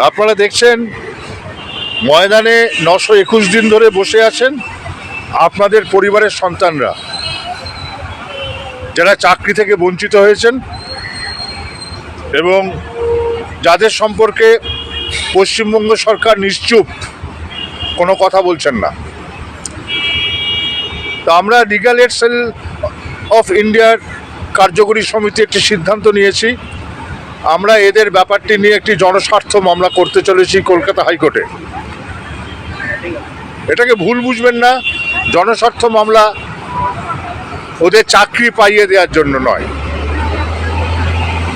আপনারা দেখছেন ময়দানে 921 দিন ধরে বসে আছেন আপনাদের পরিবারের সন্তানরা, যারা চাকরি থেকে বঞ্চিত হয়েছেন এবং যাদের সম্পর্কে পশ্চিমবঙ্গ সরকার নিশ্চুপ, কোনো কথা বলছেন না। তো আমরা লিগ্যাল এড সেল অফ ইন্ডিয়ার কার্যকরী সমিতি একটি সিদ্ধান্ত নিয়েছি, আমরা এদের ব্যাপারটি নিয়ে একটি জনস্বার্থ মামলা করতে চলেছি কলকাতা হাইকোর্টে। এটাকে ভুল বুঝবেন না, জনস্বার্থ মামলা ওদের চাকরি পাইয়ে দেওয়ার জন্য নয়।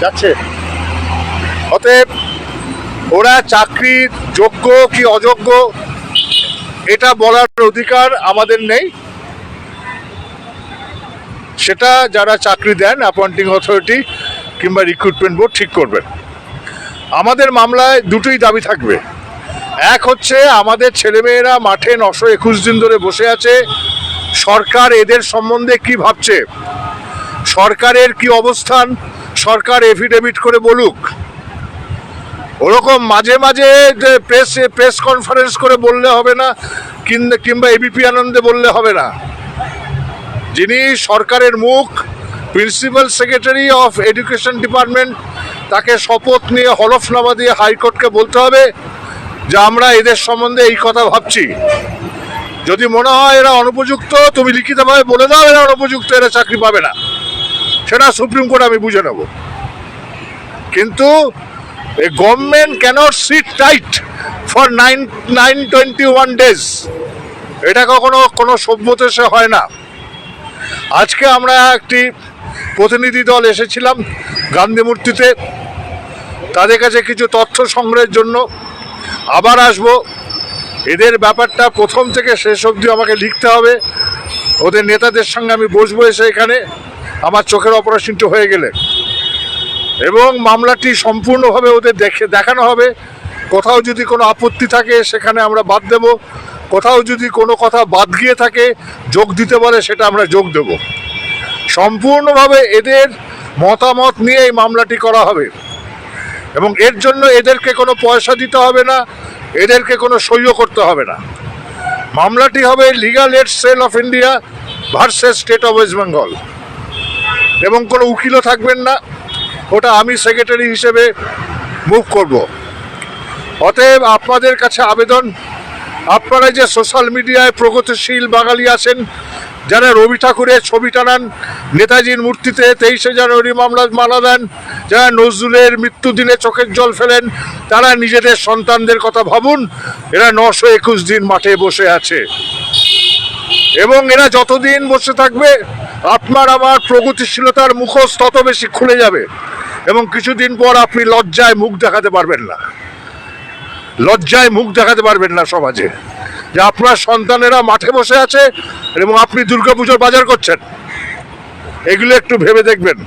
যাচ্ছে অতএব ওরা চাকরি যোগ্য কি অযোগ্য এটা বলার অধিকার আমাদের নেই, সেটা যারা চাকরি দেন অ্যাপয়েন্টিং অথরিটি কিংবা রিক্রুটমেন্ট বোর্ড ঠিক করবেন। আমাদের মামলায় দুটোই দাবি থাকবে। এক হচ্ছে আমাদের ছেলেমেয়েরা মাঠে 921 দিন ধরে বসে আছে, সরকার এদের সম্বন্ধে কি ভাবছে, সরকারের কি অবস্থান, সরকার এফিডেভিট করে বলুক। ওরকম মাঝে মাঝে প্রেস কনফারেন্স করে বললে হবে না, কিংবা এবিপি আনন্দে বললে হবে না। যিনি সরকারের মুখ, principal secretary of education department, তাকে শপথ নিয়ে হলফনামা দিয়ে হাইকোর্টকে বলতে হবে যে আমরা এদের সম্বন্ধে এই কথা ভাবছি। যদি মনে হয় এরা অনুপযুক্ত, তুমি লিখিতভাবে বলে দাও এরা অনুপযুক্ত, এরা চাকরি পাবে না, সেটা সুপ্রিম কোর্ট আমি বুঝে নেব। কিন্তু a government cannot sit tight for 921 days, এটা কখনো কোনো সভ্য দেশে হয় না। আজকে আমরা একটি প্রতিনিধি দল এসেছিলাম গান্ধী মূর্তিতে, তাদের কাছে কিছু তথ্য সংগ্রহের জন্য। আবার আসব, এদের ব্যাপারটা প্রথম থেকে শেষ অবধি আমাকে লিখতে হবে। ওদের নেতাদের সঙ্গে আমি বসবো এসে এখানে, আমার চোখের অপারেশনটি হয়ে গেলে, এবং মামলাটি সম্পূর্ণভাবে ওদের দেখানো হবে। কোথাও যদি কোনো আপত্তি থাকে সেখানে আমরা বাদ দেব, কোথাও যদি কোনো কথা বাদ গিয়ে থাকে যোগ দিতে বলে সেটা আমরা যোগ দেব। সম্পূর্ণভাবে এদের মতামত নিয়ে এই মামলাটি করা হবে এবং এর জন্য এদেরকে কোনো পয়সা দিতে হবে না, এদেরকে কোনো সইও করতে হবে না। মামলাটি হবে legal aid cell of India versus state of West Bengal, এবং কোনো উকিলও থাকবেন না, ওটা আমি সেক্রেটারি হিসেবে মুভ করব। অতএব আপনাদের কাছে আবেদন, আপনারা যে সোশ্যাল মিডিয়ায় প্রগতিশীল বাঙালি আছেন, যারা রবি ঠাকুরের ছবি টানান নেতাজির মূর্তিতে, 23শে জানুয়ারি মালা দেন, যারা নজরুলের মৃত্যুদিনে চোখের জল ফেলেন, তারা নিজেদের সন্তানদের কথা ভাবুন। এরা 921 দিন মাঠে বসে আছে এবং এরা যতদিন বসে থাকবে আপনার আমার প্রগতিশীলতার মুখোশ তত বেশি খুলে যাবে এবং কিছুদিন পর আপনি লজ্জায় মুখ দেখাতে পারবেন না, লজ্জায় মুখ দেখাতে পারবেন না সমাজে, যে আপনার সন্তানেরা মাঠে বসে আছে এবং আপনি দুর্গাপুজোর বাজার করছেন। এগুলো একটু ভেবে দেখবেন।